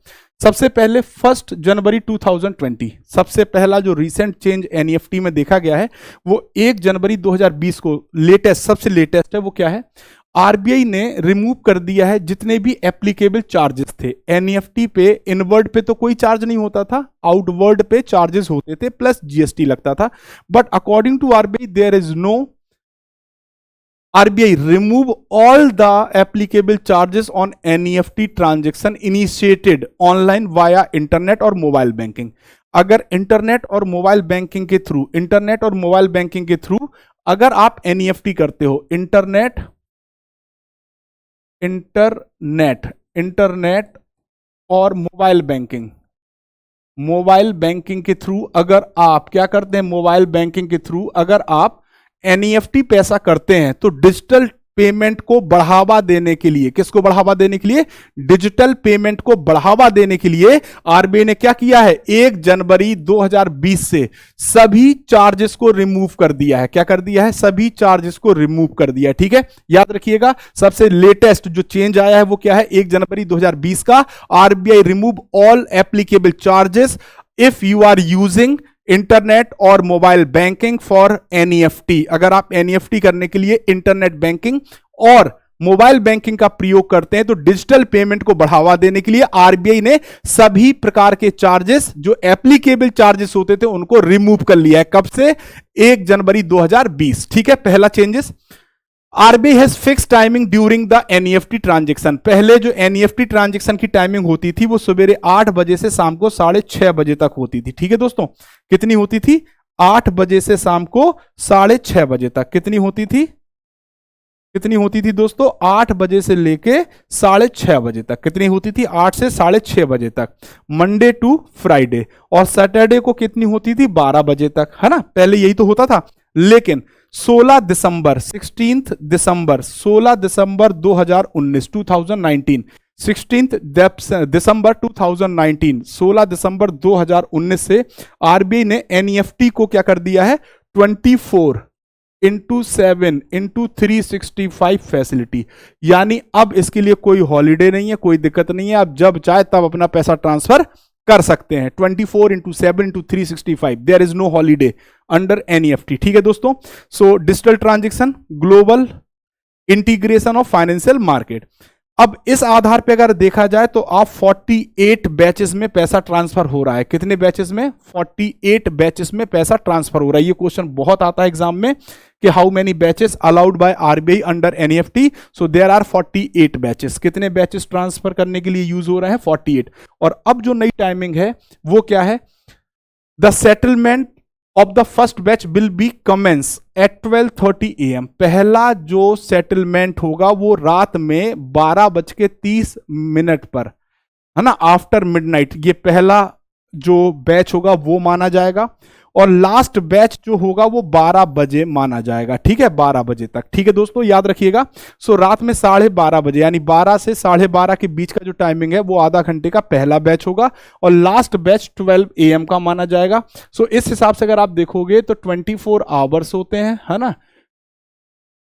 सबसे पहले 1 जनवरी 2020 सबसे पहला जो रीसेंट चेंज एनईएफटी में देखा गया है वो 1 जनवरी 2020 को लेटेस्ट, सबसे लेटेस्ट है। वो क्या है? आरबीआई ने रिमूव कर दिया है जितने भी एप्लीकेबल चार्जेस थे एनईएफटी पे। इनवर्ड पे तो कोई चार्ज नहीं होता था, आउटवर्ड पे चार्जेस होते थे प्लस जीएसटी लगता था। But according to RBI there is no RBI remove all the applicable charges on NEFT transaction initiated online via internet और मोबाइल बैंकिंग। अगर इंटरनेट और मोबाइल बैंकिंग के थ्रू अगर आप NEFT करते हो, इंटरनेट और मोबाइल बैंकिंग के थ्रू अगर आप क्या करते हैं, मोबाइल बैंकिंग के थ्रू अगर आप NEFT पैसा करते हैं तो डिजिटल पेमेंट को बढ़ावा देने के लिए, किसको बढ़ावा देने के लिए, डिजिटल पेमेंट को बढ़ावा देने के लिए आरबीआई ने क्या किया है, 1 जनवरी 2020 से सभी चार्जेस को रिमूव कर दिया है। क्या कर दिया है, सभी चार्जेस को रिमूव कर दिया है। ठीक है, याद रखिएगा सबसे लेटेस्ट जो चेंज आया है वो क्या है, 1 जनवरी 2020 का, RBI remove all applicable charges if you are using internet और मोबाइल बैंकिंग फॉर एनईएफटी। अगर आप एनईएफटी करने के लिए इंटरनेट बैंकिंग और मोबाइल बैंकिंग का प्रयोग करते हैं तो डिजिटल पेमेंट को बढ़ावा देने के लिए आरबीआई ने सभी प्रकार के चार्जेस जो एप्लीकेबल चार्जेस होते थे उनको रिमूव कर लिया है। कब से, 1 जनवरी 2020। ठीक है, पहला changes. RBI has fix timing during the NEFT transaction. पहले जो एनईएफटी ट्रांजेक्शन की टाइमिंग होती थी वो सवेरे 8 बजे से शाम को 6:30 बजे तक होती थी। ठीक है दोस्तों, कितनी होती थी, 8 बजे से शाम को 6:30 बजे तक। कितनी होती थी, कितनी होती थी दोस्तों, 8 बजे से लेके 6:30 बजे तक। कितनी होती थी, 8 से 6:30 बजे तक, मंडे टू फ्राइडे। और सैटरडे को कितनी होती थी, 12 बजे तक, है ना, पहले यही तो होता था। लेकिन 16 दिसंबर 16 दिसंबर 2019 2019 16 दिसंबर 2019 16 दिसंबर 2019 से आरबीआई ने एनईएफटी को क्या कर दिया है, 24/7/365 फैसिलिटी। यानी अब इसके लिए कोई हॉलीडे नहीं है, कोई दिक्कत नहीं है, आप जब चाहे तब अपना पैसा ट्रांसफर कर सकते हैं। 24/7/365, there is no holiday under NEFT. ठीक है दोस्तों, so digital transaction, global integration of financial market. अब इस आधार पे अगर देखा जाए तो आप 48 बैचेस में पैसा ट्रांसफर हो रहा है। कितने बैचेस में, 48 बैचेस में पैसा ट्रांसफर हो रहा है। ये क्वेश्चन बहुत आता है एग्जाम में कि how many batches allowed by RBI under NEFT. So there are 48 batches. कितने बैचेस ट्रांसफर करने के लिए यूज हो रहे हैं, 48। और अब जो नई टाइमिंग है वो क्या है, the settlement of the first batch will be commence at 12:30 AM। पहला जो सेटलमेंट होगा वो रात में 12:30 पर, है ना, आफ्टर मिडनाइट। ये पहला जो बैच होगा वो माना जाएगा और लास्ट बैच जो होगा वो 12 बजे माना जाएगा। ठीक है, 12 बजे तक। ठीक है दोस्तों, याद रखिएगा। सो रात में 12:30 बजे यानी 12 से 12:30 के बीच का जो टाइमिंग है वो आधा घंटे का पहला बैच होगा और लास्ट बैच 12 AM का माना जाएगा। सो इस हिसाब से अगर आप देखोगे तो 24 आवर्स होते हैं, है ना,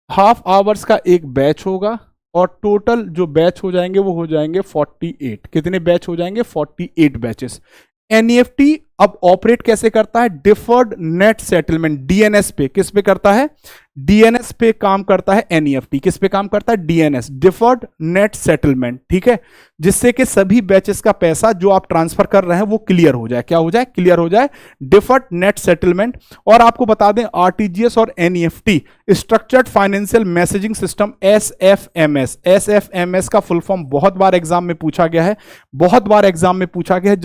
हाफ आवर्स का एक बैच होगा और टोटल जो बैच हो जाएंगे वो हो जाएंगे 48। कितने बैच हो जाएंगे, 48 बैचेस। एनईएफटी अब ऑपरेट कैसे करता है, डिफर्ड नेट सेटलमेंट, डीएनएस पे। किस पे करता है, डीएनएस पे काम करता है एनईएफटी। किस पे काम करता है, डीएनएस, डिफर्ड नेट सेटलमेंट। ठीक है, जिससे कि सभी बैचेस का पैसा जो आप ट्रांसफर कर रहे हैं वो क्लियर हो जाए। क्या हो जाए, क्लियर हो जाए, डिफर्ड नेट सेटलमेंट। और आपको बता दें आरटीजीएस और NEFT structured financial messaging system, SFMS. SFMS का फुल फॉर्म बहुत बार एग्जाम में पूछा गया है, बहुत बार एग्जाम में पूछा गया है।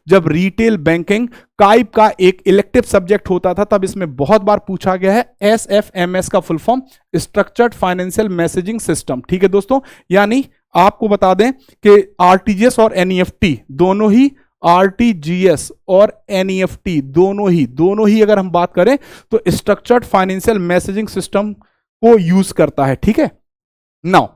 जब रिटेल बैंकिंग काइप का एक इलेक्टिव सब्जेक्ट होता था तब इसमें बहुत बार पूछा गया है। एसएफएमएस का full form structured financial messaging system. ठीक है दोस्तों, यानी आपको बता दें कि आरटीजीएस और एनईएफटी दोनों ही, आरटीजीएस और एनईएफटी दोनों ही अगर हम बात करें तो स्ट्रक्चर्ड फाइनेंशियल मैसेजिंग सिस्टम को यूज करता है। ठीक है, now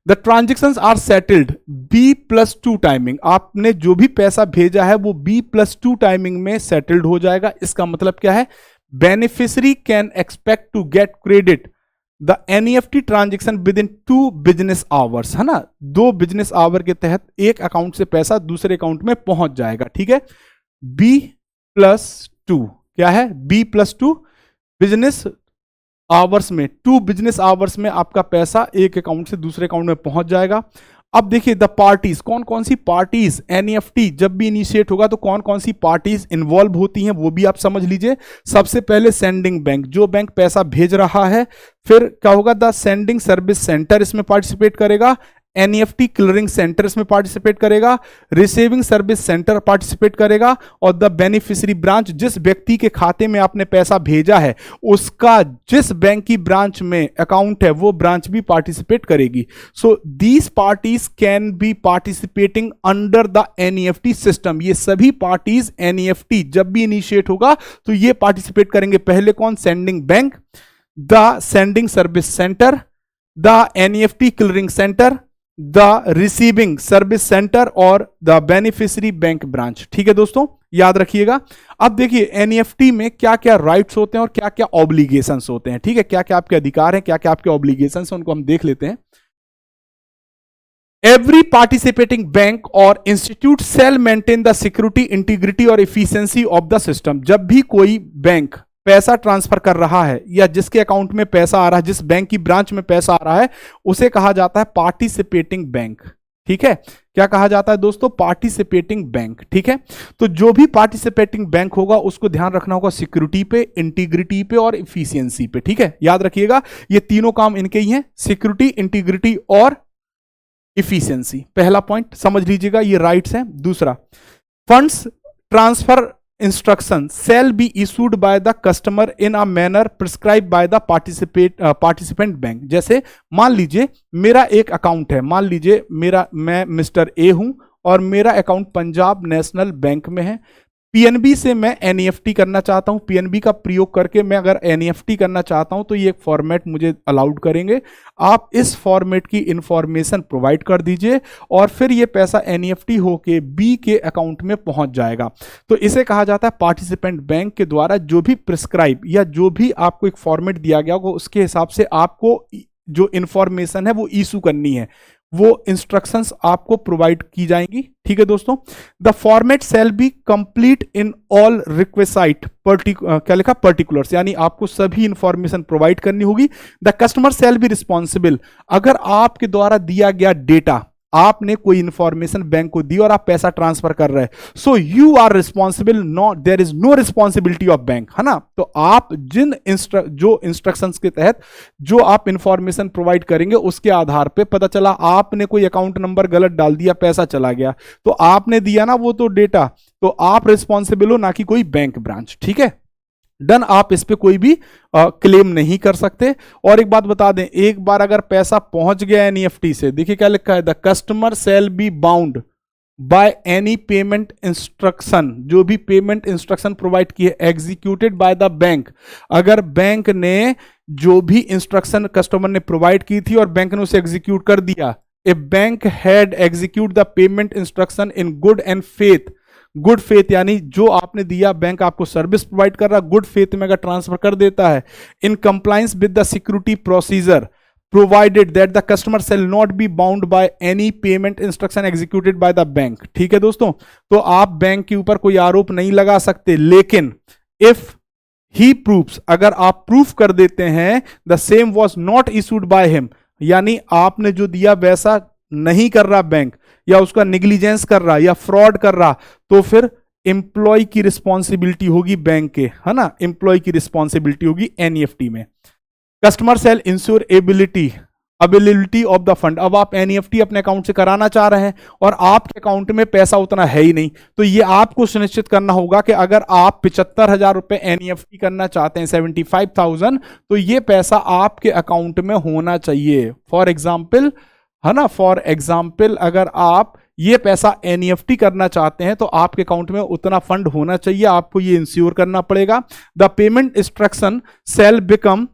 the transactions are settled B+2 timing. आपने जो भी पैसा भेजा है वो B+2 टाइमिंग में सेटल्ड हो जाएगा। इसका मतलब क्या है, beneficiary can expect to get credit the NEFT transaction within 2 business hours, है ना, 2 बिजनेस आवर के तहत एक अकाउंट से पैसा दूसरे अकाउंट में पहुंच जाएगा। ठीक है, B+2 क्या है, B+2 बिजनेस आवर्स में, 2 बिजनेस आवर्स में आपका पैसा एक अकाउंट से दूसरे अकाउंट में पहुंच जाएगा। अब देखिए द पार्टीज, कौन कौन सी पार्टीज, एनईएफटी जब भी इनिशिएट होगा तो कौन कौन सी पार्टीज इन्वॉल्व होती हैं वो भी आप समझ लीजिए। सबसे पहले सेंडिंग बैंक, जो बैंक पैसा भेज रहा है। फिर क्या होगा, द सेंडिंग सर्विस सेंटर इसमें पार्टिसिपेट करेगा। एनईएफटी क्लियरिंग सेंटर इसमें पार्टिसिपेट करेगा। रिसीविंग सर्विस सेंटर पार्टिसिपेट करेगा और द बेनिफिशियरी ब्रांच, जिस व्यक्ति के खाते में आपने पैसा भेजा है उसका जिस बैंक की ब्रांच में अकाउंट है वो ब्रांच भी पार्टिसिपेट करेगी। So these parties can be participating under the NEFT system. ये सभी पार्टीज एनईएफटी जब भी इनिशिएट होगा तो ये पार्टिसिपेट करेंगे। पहले कौन, sending bank, the sending service centre, the NEFT clearing centre, the receiving service centre और द बेनिफिशियरी बैंक ब्रांच। ठीक है दोस्तों, याद रखिएगा। अब देखिए एनईएफटी में क्या क्या राइट्स होते हैं और क्या क्या ऑब्लिगेशंस होते हैं। ठीक है, क्या क्या आपके अधिकार हैं, क्या क्या आपके ऑब्लिगेशंस हैं, उनको हम देख लेते हैं। Every participating bank or institute shall maintain the security, integrity और efficiency of the system। जब भी कोई बैंक पैसा ट्रांसफर कर रहा है या जिसके अकाउंट में पैसा आ रहा है, जिस बैंक की ब्रांच में पैसा आ रहा है, उसे कहा जाता है पार्टिसिपेटिंग बैंक। ठीक है, क्या कहा जाता है दोस्तों? Participating bank. ठीक है, तो जो भी पार्टिसिपेटिंग बैंक होगा उसको ध्यान रखना होगा सिक्योरिटी पे, इंटीग्रिटी पे और इफिशियंसी पे। ठीक है, याद रखिएगा ये तीनों काम इनके ही हैं, सिक्योरिटी, इंटीग्रिटी और इफिशियंसी। पहला पॉइंट समझ लीजिएगा, ये राइट्स हैं। दूसरा, funds transfer instruction shall be issued by the customer in a manner prescribed by the participant bank. जैसे मान लीजिए मेरा एक अकाउंट है, मान लीजिए मैं मिस्टर ए हूं और मेरा अकाउंट पंजाब नेशनल बैंक में है। पीएनबी से मैं एनईएफटी करना चाहता हूं, पीएनबी का प्रयोग करके मैं अगर एनईएफटी करना चाहता हूं तो ये एक फॉर्मेट मुझे अलाउड करेंगे। आप इस फॉर्मेट की इंफॉर्मेशन प्रोवाइड कर दीजिए और फिर ये पैसा एनईएफटी होके बी के अकाउंट में पहुंच जाएगा। तो इसे कहा जाता है पार्टिसिपेंट बैंक के द्वारा जो भी प्रिस्क्राइब या जो भी आपको एक फॉर्मेट दिया गया होगा उसके हिसाब से आपको जो इंफॉर्मेशन है वो इशू करनी है, वो इंस्ट्रक्शंस आपको प्रोवाइड की जाएंगी। ठीक है दोस्तों, the format shall be complete in all requisite क्या लिखा? पर्टिकुलर्स, यानी आपको सभी इंफॉर्मेशन प्रोवाइड करनी होगी। The customer shall be responsible, अगर आपके द्वारा दिया गया डेटा, आपने कोई इंफॉर्मेशन बैंक को दी और आप पैसा ट्रांसफर कर रहे हैं, so you are responsible, no there is no responsibility of bank, है ना। तो आप जो इंस्ट्रक्शंस के तहत जो आप इंफॉर्मेशन प्रोवाइड करेंगे उसके आधार पे पता चला आपने कोई अकाउंट नंबर गलत डाल दिया, पैसा चला गया, तो आपने दिया ना वो तो डेटा, तो आप रिस्पॉन्सिबल हो, ना कि कोई बैंक ब्रांच। ठीक है, डन, आप इस पे कोई भी क्लेम नहीं कर सकते। और एक बात बता दें, एक बार अगर पैसा पहुंच गया एनईएफटी से, देखिए क्या लिखा है, the customer shall be bound by any payment instruction, जो भी पेमेंट इंस्ट्रक्शन प्रोवाइड की है एग्जीक्यूटेड बाय द बैंक। अगर बैंक ने जो भी इंस्ट्रक्शन कस्टमर ने प्रोवाइड की थी और बैंक ने उसे एग्जीक्यूट कर दिया, a bank had execute the payment instruction in good and faith. Good faith यानी जो आपने दिया, बैंक आपको सर्विस प्रोवाइड कर रहा, गुड फेथ में अगर ट्रांसफर कर देता है, in compliance with the security procedure provided that the customer shall not be bound by any payment instruction executed by the bank. ठीक है दोस्तों, तो आप बैंक के ऊपर कोई आरोप नहीं लगा सकते, लेकिन इफ ही प्रूफ्स, अगर आप प्रूफ कर देते हैं the same was not issued by him, यानी आपने जो दिया वैसा नहीं कर रहा बैंक, या उसका निग्लिजेंस कर रहा या फ्रॉड कर रहा, तो फिर एम्प्लॉय की रिस्पॉन्सिबिलिटी होगी बैंक के, है ना, एम्प्लॉय की रिस्पॉन्सिबिलिटी होगी एनईएफटी में। Customer shall ensure availability of the fund. अब आप एनईएफटी अपने अकाउंट से कराना चाह रहे हैं और आपके अकाउंट में पैसा उतना है ही नहीं, तो ये आपको सुनिश्चित करना होगा कि अगर आप 75,000 रुपए एनईएफटी करना चाहते हैं, 75,000, तो ये पैसा आपके अकाउंट में होना चाहिए। फॉर एग्जाम्पल, है ना, फॉर एग्जाम्पल अगर आप ये पैसा एनईएफटी करना चाहते हैं तो आपके अकाउंट में उतना फंड होना चाहिए, आपको ये इंश्योर करना पड़ेगा। The payment instruction shall become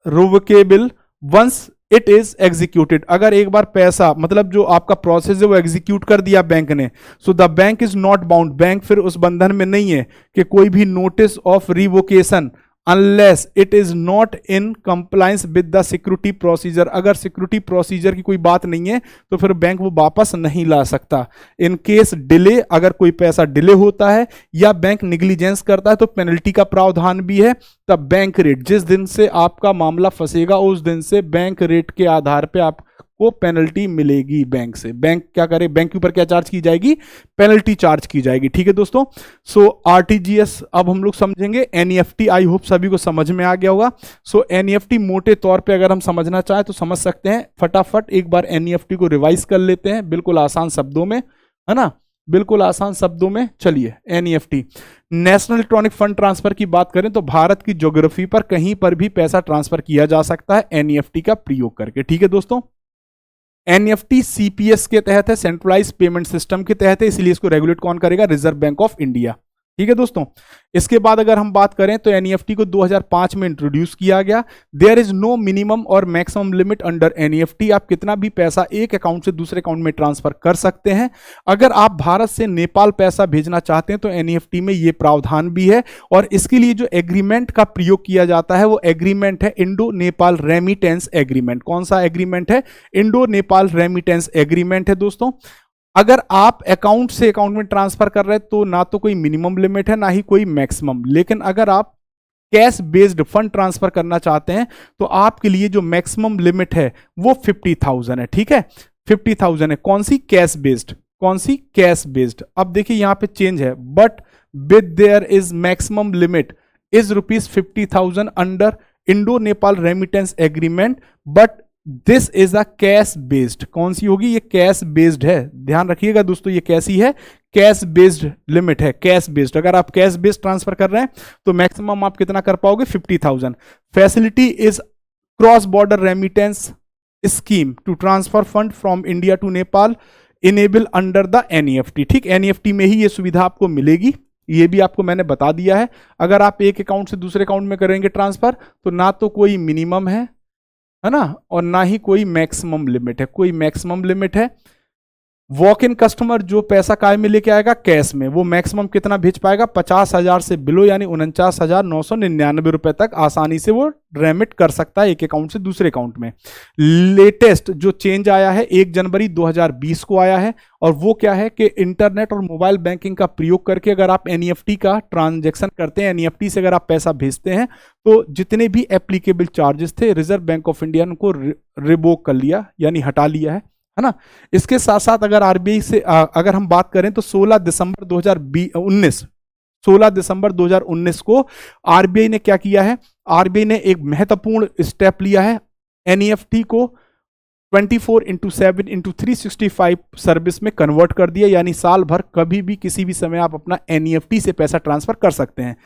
irrevocable once it is executed. अगर एक बार पैसा, मतलब जो आपका प्रोसेस है वो एग्जीक्यूट कर दिया बैंक ने, so the bank is not bound, bank फिर उस बंधन में नहीं है कि कोई भी notice of revocation unless it is not in compliance with the security procedure. अगर सिक्योरिटी प्रोसीजर की कोई बात नहीं है तो फिर बैंक वो वापस नहीं ला सकता। इन केस डिले, अगर कोई पैसा डिले होता है या बैंक निग्लिजेंस करता है तो पेनल्टी का प्रावधान भी है। तब बैंक रेट, जिस दिन से आपका मामला फंसेगा उस दिन से बैंक रेट के आधार पर आपको पेनल्टी मिलेगी बैंक से। बैंक क्या करे, बैंक के ऊपर क्या चार्ज की जाएगी, पेनल्टी चार्ज की जाएगी। ठीक है दोस्तों, सो आरटीजीएस अब हम लोग समझेंगे। एनईएफटी आई होप सभी को समझ में आ गया होगा। सो एनईएफटी मोटे तौर पे अगर हम समझना चाहें तो समझ सकते हैं। फटाफट एक बार एनईएफटी को रिवाइज कर लेते हैं, बिल्कुल आसान शब्दों में, है ना, बिल्कुल आसान शब्दों में। चलिए, NEFT national electronic fund transfer की बात करें तो भारत की ज्योग्राफी पर कहीं पर भी पैसा ट्रांसफर किया जा सकता है एनईएफटी का प्रयोग करके। ठीक है दोस्तों, एनईएफटी सीपीएस के तहत है, सेंट्रलाइज पेमेंट सिस्टम के तहत है, इसलिए इसको रेगुलेट कौन करेगा, रिजर्व बैंक ऑफ इंडिया। ठीक है दोस्तों। इसके बाद अगर हम बात करें तो एनईएफटी को 2005 में इंट्रोड्यूस किया गया। देयर इज नो मिनिमम और मैक्सिमम लिमिट अंडर एनईएफटी। आप कितना भी पैसा एक अकाउंट से दूसरे अकाउंट में ट्रांसफर कर सकते हैं। अगर आप भारत से नेपाल पैसा भेजना चाहते हैं तो एनईएफटी में ये प्रावधान भी है, और इसके लिए जो एग्रीमेंट का प्रयोग किया जाता है वो एग्रीमेंट है इंडो नेपाल रेमिटेंस एग्रीमेंट। कौन सा एग्रीमेंट है? इंडो नेपाल रेमिटेंस एग्रीमेंट है दोस्तों। अगर आप अकाउंट से अकाउंट में ट्रांसफर कर रहे हैं तो ना तो कोई मिनिमम लिमिट है ना ही कोई मैक्सिमम, लेकिन अगर आप कैश बेस्ड फंड ट्रांसफर करना चाहते हैं तो आपके लिए जो मैक्सिमम लिमिट है वो 50,000 है। ठीक है, 50,000 है। कौन सी? Cash based. कौन सी? Cash based. अब देखिए यहां पे चेंज है, but with their is maximum limit is ₹50,000 under Indo Nepal remittance agreement, but this is a cash based. कौन सी होगी? ये कैश बेस्ड है। ध्यान रखिएगा दोस्तों, ये कैसी है? कैश बेस्ड लिमिट है, कैश बेस्ड। अगर आप कैश बेस्ड ट्रांसफर कर रहे हैं तो मैक्सिमम आप कितना कर पाओगे? 50,000। Facility is cross border remittance scheme to transfer fund from India to Nepal enable under the NEFT. ठीक, एनईएफटी में ही ये सुविधा आपको मिलेगी, ये भी आपको मैंने बता दिया है। अगर आप एक अकाउंट से दूसरे अकाउंट में करेंगे ट्रांसफर तो ना तो कोई मिनिमम है ना, और ना ही कोई मैक्सिमम लिमिट है। कोई मैक्सिमम लिमिट है? वॉक इन कस्टमर जो पैसा काय में लेके आएगा? कैश में। वो मैक्सिमम कितना भेज पाएगा? 50,000 से बिलो, यानी 49,999 रुपए तक आसानी से वो रेमिट कर सकता है एक अकाउंट से दूसरे अकाउंट में। लेटेस्ट जो चेंज आया है 1 जनवरी 2020 को आया है, और वो क्या है कि इंटरनेट और मोबाइल बैंकिंग का प्रयोग करके अगर आप एनईएफटी का ट्रांजैक्शन करते हैं, एनईएफटी से अगर आप पैसा भेजते हैं, तो जितने भी एप्लीकेबल चार्जेस थे रिजर्व बैंक ऑफ इंडिया ने उनको रिवोक कर लिया, यानी हटा लिया है ना। इसके साथ साथ अगर आरबीआई से अगर हम बात करें तो 16 दिसंबर 2019 को आरबीआई ने क्या किया है? आरबीआई ने एक महत्वपूर्ण स्टेप लिया है। एनईएफटी को 24/7/365 सर्विस में कन्वर्ट कर दिया, यानी साल भर कभी भी किसी भी समय आप अपना एनईएफटी से पैसा ट्रांसफर कर सकते हैं।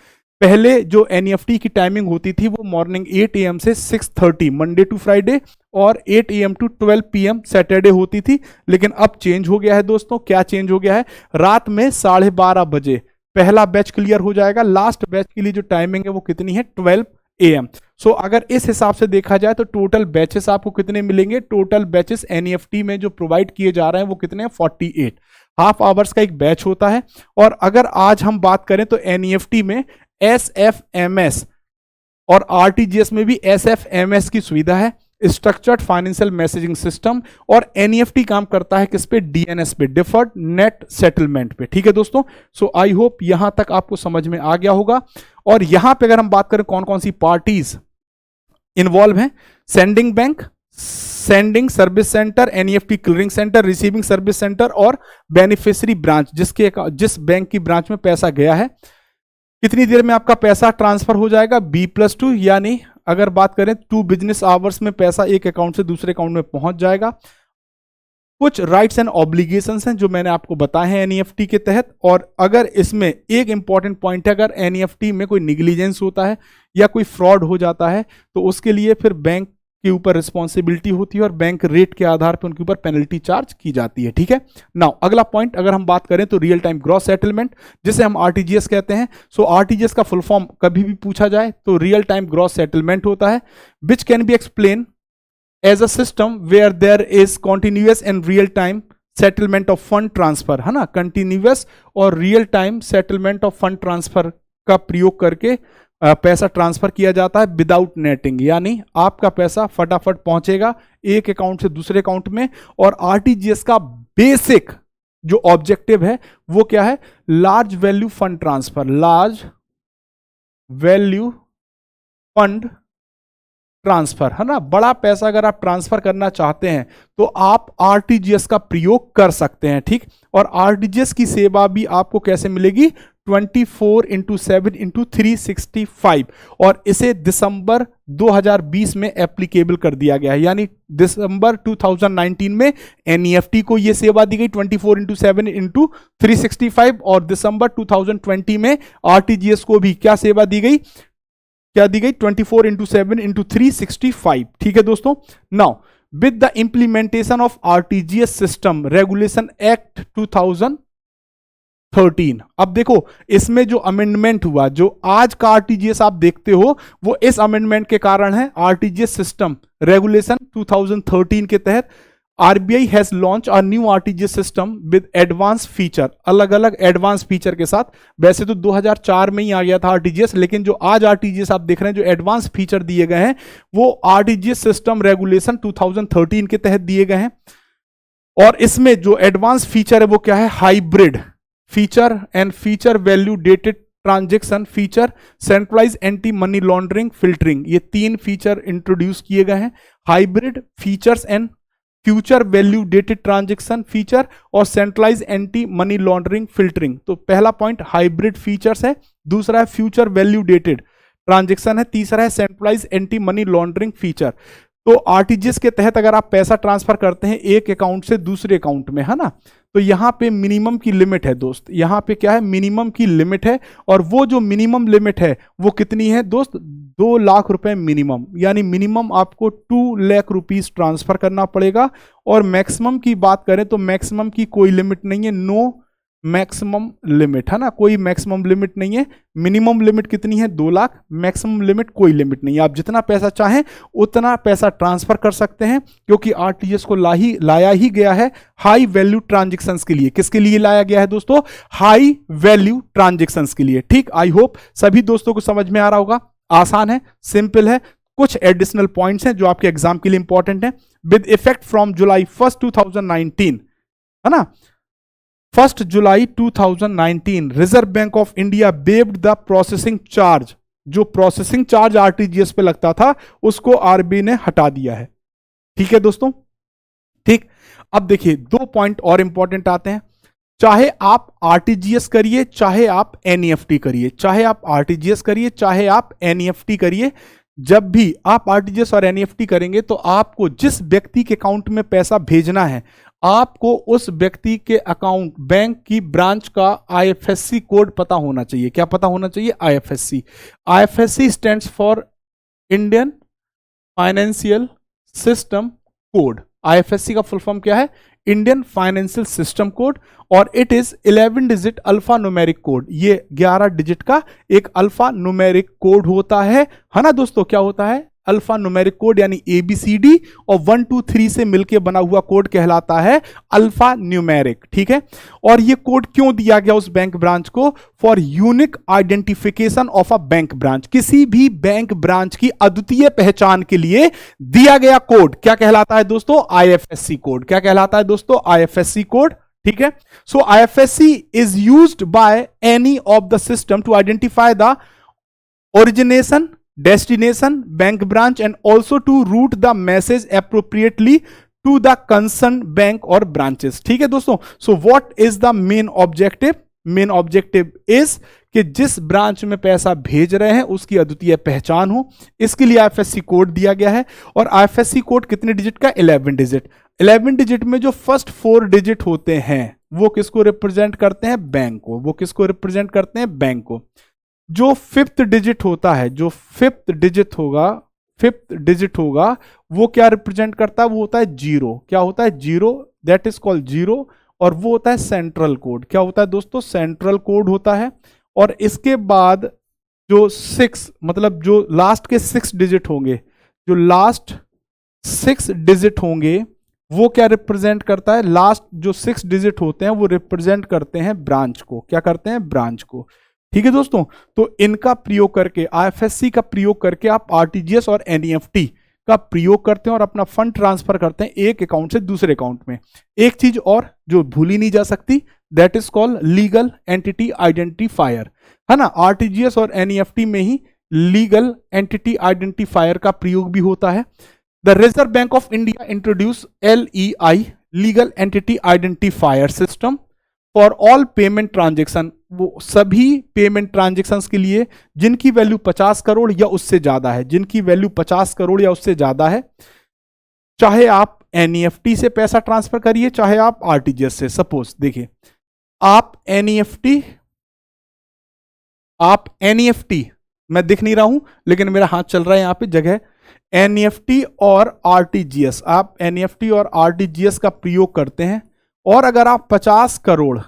पहले जो एनईएफटी की टाइमिंग होती थी वो मॉर्निंग 8 AM से 6:30 मंडे टू फ्राइडे और 8 AM टू 12 PM सैटरडे होती थी, लेकिन अब चेंज हो गया है दोस्तों। क्या चेंज हो गया है? रात में 12:30 बजे पहला बैच क्लियर हो जाएगा। लास्ट बैच के लिए जो टाइमिंग है वो कितनी है? 12 AM। सो अगर इस हिसाब से देखा जाए तो टोटल बैचेस आपको कितने मिलेंगे? टोटल बैचेस एनईएफटी में जो प्रोवाइड किए जा रहे हैं वो कितने हैं? 48 हाफ आवर्स का एक बैच होता है। और अगर आज हम बात करें तो एनईएफटी में एसएफएमएस और आरटीजीएस में भी एसएफएमएस की सुविधा है, स्ट्रक्चर्ड फाइनेंशियल मैसेजिंग सिस्टम। और एनईएफटी काम करता है किस पे? डीएनएस पे, डिफर्ड नेट सेटलमेंट पे। ठीक है दोस्तों, सो आई होप यहां तक आपको समझ में आ गया होगा। और यहां पे अगर हम बात करें कौन कौन सी पार्टीज इन्वॉल्व हैं, sending bank, sending service centre, NEFT clearing centre, receiving service centre और बेनिफिशियरी ब्रांच, जिस बैंक की ब्रांच में पैसा गया है कितनी देर में आपका पैसा ट्रांसफर हो जाएगा? B+2, यानी अगर बात करें 2 बिजनेस आवर्स में पैसा एक अकाउंट से दूसरे अकाउंट में पहुंच जाएगा। कुछ राइट्स एंड ऑब्लिगेशंस हैं जो मैंने आपको बताए हैं एनईएफटी के तहत। और अगर इसमें एक इंपॉर्टेंट पॉइंट है, अगर एनईएफटी में कोई निग्लिजेंस होता है या कोई फ्रॉड हो जाता है तो उसके लिए फिर बैंक के ऊपर रिस्पॉन्सिबिलिटी होती है और बैंक रेट के आधार पर उनके ऊपर पेनल्टी चार्ज की जाती है। ठीक है, नाउ अगला पॉइंट अगर हम बात करें तो रियल टाइम ग्रॉस सेटलमेंट, जिसे हम आरटीजीएस कहते हैं। सो आरटीजीएस का फुल फॉर्म कभी भी पूछा जाए तो रियल टाइम ग्रॉस सेटलमेंट होता है, which can be explain as a system where there is continuous and real time settlement of fund transfer, है ना। कंटिन्यूअस और real time settlement of fund transfer का प्रयोग करके पैसा ट्रांसफर किया जाता है विदाउट नेटिंग, यानी आपका पैसा फटाफट पहुंचेगा एक अकाउंट से दूसरे अकाउंट में। और आरटीजीएस का बेसिक जो ऑब्जेक्टिव है वो क्या है? Large value fund transfer, large value fund transfer, है ना। बड़ा पैसा अगर आप ट्रांसफर करना चाहते हैं तो आप आरटीजीएस का प्रयोग कर सकते हैं। ठीक, और आरटीजीएस की सेवा भी आपको कैसे मिलेगी? 24/7/365, और इसे दिसंबर 2020 में एप्लीकेबल कर दिया गया है, यानी दिसंबर 2019 में एनईएफटी को यह सेवा दी गई 24/7/365, और दिसंबर 2020 में आरटीजीएस को भी क्या सेवा दी गई? क्या दी गई? 24/7/365। ठीक है दोस्तों, now with the implementation of RTGS system regulation act 13। अब देखो इसमें जो अमेंडमेंट हुआ, जो आज का आरटीजीएस आप देखते हो, वो इस अमेंडमेंट के कारण है। आरटीजीएस सिस्टम रेगुलेशन 2013 के तहत RBI has launch a new RTGS system with advance feature, अलग अलग एडवांस फीचर के साथ। वैसे तो 2004 में ही आ गया था आरटीजीएस, लेकिन जो आज आरटीजीएस आप देख रहे हैं, जो एडवांस फीचर दिए गए हैं, वो आरटीजीएस सिस्टम रेगुलेशन 2013 के तहत दिए गए हैं। और इसमें जो एडवांस फीचर है वो क्या है? Hybrid feature and feature value dated transaction feature, centralise anti money laundering filtering, ये 3 फीचर इंट्रोड्यूस किए गए हैं। Hybrid features and future value dated transaction feature और centralise anti money laundering filtering. तो पहला पॉइंट हाइब्रिड फीचर्स है, दूसरा है फ्यूचर वैल्यू डेटेड ट्रांजेक्शन है, तीसरा है centralise anti money laundering feature. तो आरटीजीएस के तहत अगर आप पैसा ट्रांसफर करते हैं एक अकाउंट से दूसरे अकाउंट में, है ना, तो यहां पे मिनिमम की लिमिट है दोस्त, यहां पे क्या है? मिनिमम की लिमिट है। और वो जो मिनिमम लिमिट है वो कितनी है दोस्त? 2 लाख रुपए मिनिमम, यानी मिनिमम आपको 2 लाख रुपीस ट्रांसफर करना पड़ेगा। और मैक्सिमम की बात करें तो मैक्सिमम की कोई लिमिट नहीं है, नो मैक्सिमम लिमिट, है ना, कोई मैक्सिमम लिमिट नहीं है। मिनिमम लिमिट कितनी है? 2 लाख, मैक्सिमम लिमिट कोई लिमिट नहीं है। आप जितना पैसा चाहें उतना पैसा ट्रांसफर कर सकते हैं, क्योंकि आरटीजीएस को लाया ही गया है हाई वैल्यू ट्रांजेक्शंस के लिए। किसके लिए लाया गया है दोस्तों? हाई वैल्यू ट्रांजेक्शंस के लिए। ठीक, आई होप सभी दोस्तों को समझ में आ रहा होगा। आसान है, सिंपल है। कुछ एडिशनल पॉइंट्स हैं जो आपके एग्जाम के लिए इंपॉर्टेंट है। विद इफेक्ट फ्रॉम जुलाई 1, 2019, है ना, 1 जुलाई 2019 reserve bank of India waived the processing charge. जो प्रोसेसिंग चार्ज आरटीजीएस पे लगता था उसको आरबीआई ने हटा दिया है। ठीक है दोस्तों, ठीक। अब देखिए 2 पॉइंट और इंपॉर्टेंट आते हैं। चाहे आप आरटीजीएस करिए, चाहे आप एनईएफटी करिए, चाहे आप आरटीजीएस करिए, चाहे आप एनईएफटी करिए, जब भी आप आरटीजीएस और एनईएफटी करेंगे तो आपको जिस व्यक्ति के अकाउंट में पैसा भेजना है, आपको उस व्यक्ति के अकाउंट बैंक की ब्रांच का आईएफएससी कोड पता होना चाहिए। क्या पता होना चाहिए? IFSC. IFSC stands for Indian Financial System Code. IFSC का फुल फॉर्म क्या है? Indian Financial System Code. और it is 11 digit alpha numeric code. ये 11 डिजिट का एक अल्फा न्यूमेरिक कोड होता है ना दोस्तों? क्या होता है? अल्फा न्यूमेरिक कोड, यानी ABCD और 1 2 3 से मिलकर बना हुआ कोड कहलाता है अल्फा न्यूमेरिक। ठीक है। और ये कोड क्यों दिया गया उस बैंक ब्रांच को? For unique identification of a bank branch. किसी भी बैंक ब्रांच की अद्वितीय पहचान के लिए दिया गया कोड क्या कहलाता है दोस्तों? IFSC code. क्या कहलाता है दोस्तों? IFSC code. ठीक है। So IFSC is used by any of the system to identify the origination, destination, bank branch and also to route the message appropriately to the concerned bank or branches। ठीक है दोस्तों। so what is the main objective? Main objective is कि जिस branch में पैसा भेज रहे हैं उसकी अद्वितीय पहचान हो, इसके लिए आईएफएससी कोड दिया गया है। और आईएफएससी कोड कितने डिजिट का? 11 डिजिट। 11 डिजिट में जो फर्स्ट 4 डिजिट होते हैं वो किसको रिप्रेजेंट करते हैं? बैंक को। वो किसको रिप्रेजेंट करते हैं? बैंक को। जो 5th डिजिट होता है, जो 5th डिजिट होगा, 5th डिजिट होगा, वो क्या रिप्रेजेंट करता है? वो होता है 0। क्या होता है? 0। That is called 0। और वो होता है सेंट्रल कोड। क्या होता है दोस्तों? सेंट्रल कोड होता है। और इसके बाद जो 6, मतलब जो लास्ट के 6 डिजिट होंगे, जो लास्ट 6 डिजिट होंगे वो क्या रिप्रेजेंट करता है? लास्ट जो 6 डिजिट होते हैं वो रिप्रेजेंट करते हैं ब्रांच को। क्या करते हैं? ब्रांच को। ठीक है दोस्तों। तो इनका प्रयोग करके, आईएफएससी का प्रयोग करके आप आरटीजीएस और एनईएफटी का प्रयोग करते हैं और अपना फंड ट्रांसफर करते हैं एक अकाउंट से दूसरे अकाउंट में। एक चीज और जो भूली नहीं जा सकती, that is called legal entity identifier, है ना। आरटीजीएस और एनईएफटी में ही लीगल एंटिटी आइडेंटिफायर का प्रयोग भी होता है। The reserve bank of India introduce LEI, legal entity identifier system for all payment transaction. वो सभी पेमेंट ट्रांजेक्शन्स के लिए जिनकी वैल्यू 50 करोड़ या उससे ज्यादा है, जिनकी वैल्यू 50 करोड़ या उससे ज्यादा है, चाहे आप एनईएफटी से पैसा ट्रांसफर करिए, चाहे आप आरटीजीएस से। सपोज देखिए, आप एनईएफटी, मैं दिख नहीं रहा हूं लेकिन मेरा हाथ चल रहा है यहां पे जगह, एनईएफटी और आरटीजीएस, आप एनईएफटी और आरटीजीएस का प्रयोग करते हैं। और अगर आप 50 करोड़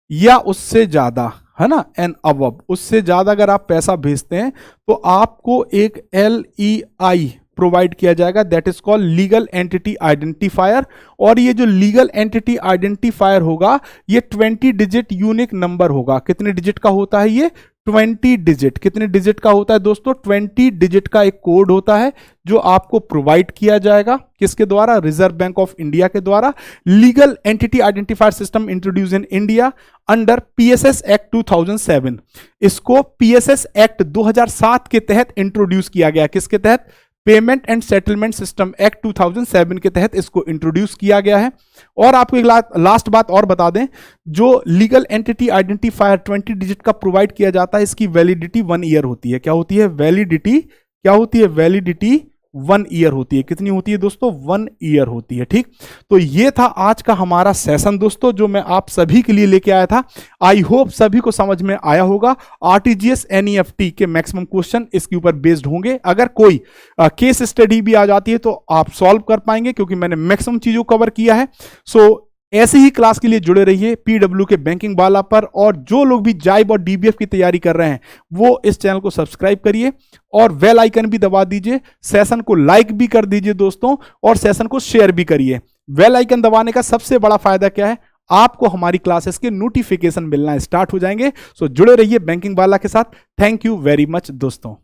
या उससे ज्यादा, है ना, एन अबव, उससे ज्यादा अगर आप पैसा भेजते हैं तो आपको एक LEI प्रोवाइड किया जाएगा, that is called legal entity identifier. और ये जो लीगल एंटिटी आइडेंटिफायर होगा ये 20 डिजिट यूनिक नंबर होगा। कितने डिजिट का होता है ये? 20 डिजिट। कितने डिजिट का होता है दोस्तों? 20 डिजिट का एक कोड होता है जो आपको प्रोवाइड किया जाएगा। किसके द्वारा? रिजर्व बैंक ऑफ इंडिया के द्वारा। Legal entity identifier system introduce in India under PSS act 2007। इसको PSS एक्ट 2007 के तहत इंट्रोड्यूस किया गया। किसके तहत? Payment and settlement system act 2007 के तहत इसको इंट्रोड्यूस किया गया है। और आपको एक लास्ट बात और बता दें, जो लीगल एंटिटी आइडेंटिफायर 20 डिजिट का प्रोवाइड किया जाता है, इसकी वैलिडिटी 1 ईयर होती है। क्या होती है? वैलिडिटी क्या होती है? वैलिडिटी 1 ईयर होती है। कितनी होती है दोस्तों? 1 ईयर होती है। ठीक, तो ये था आज का हमारा सेशन दोस्तों, जो मैं आप सभी के लिए लेके आया था। आई होप सभी को समझ में आया होगा। RTGS NEFT के मैक्सिमम क्वेश्चन इसके ऊपर बेस्ड होंगे। अगर कोई केस स्टडी भी आ जाती है तो आप सॉल्व कर पाएंगे, क्योंकि मैंने मैक्सिमम चीजों को कवर किया है। सो ऐसे ही क्लास के लिए जुड़े रहिए PW के बैंकिंग वाला पर। और जो लोग भी जाइब और DBF की तैयारी कर रहे हैं वो इस चैनल को सब्सक्राइब करिए और बेल आइकन भी दबा दीजिए। सेशन को लाइक भी कर दीजिए दोस्तों, और सेशन को शेयर भी करिए। बेल आइकन दबाने का सबसे बड़ा फायदा क्या है? आपको हमारी क्लासेस के नोटिफिकेशन मिलना स्टार्ट हो जाएंगे। सो जुड़े रहिए बैंकिंग वाला के साथ। थैंक यू वेरी मच दोस्तों।